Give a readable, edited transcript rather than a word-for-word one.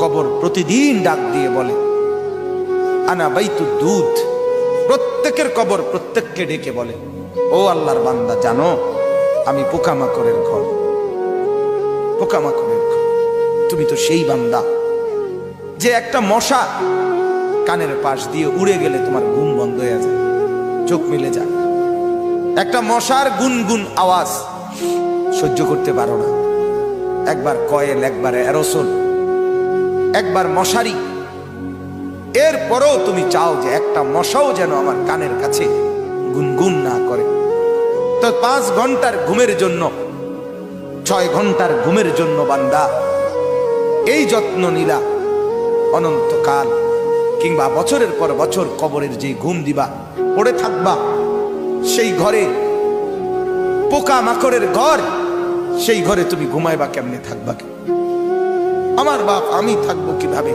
কবর প্রতিদিন ডাক দিয়ে বলে আনা বাইতুদ দুধ। প্রত্যেকের কবর প্রত্যেককে ডেকে বলে, ও আল্লাহর বান্দা, জানো আমি পোকামাকড়ের ঘর, পোকামাকড়ের ঘর। তুমি তো সেই বান্দা যে একটা মশা কানের পাশ দিয়ে উড়ে গেলে তোমার ঘুম বন্ধ হয়ে যায়, চোখ মিলে যায়। একটা মশার গুনগুন আওয়াজ সহ্য করতে পারো না। একবার কয়েল, একবার অ্যারোসোল, একবার মশারি, এরপরেও তুমি চাও যে একটা মশাও যেন আমার কানের কাছে গুনগুন না করে। তো 5 ঘন্টার ঘুমের জন্য, 6 ঘন্টার ঘুমের জন্য বান্দা এই যত্ন নিলা, অনন্তকাল কিংবা বছরের পর বছর কবরের যে ঘুম দিবা, পড়ে থাকবা সেই ঘরে, পোকা মাকড়ের ঘর, সেই ঘরে তুমি ঘুমাইবা কেমনে, থাকবা? আমার বাপ, আমি থাকবো কিভাবে?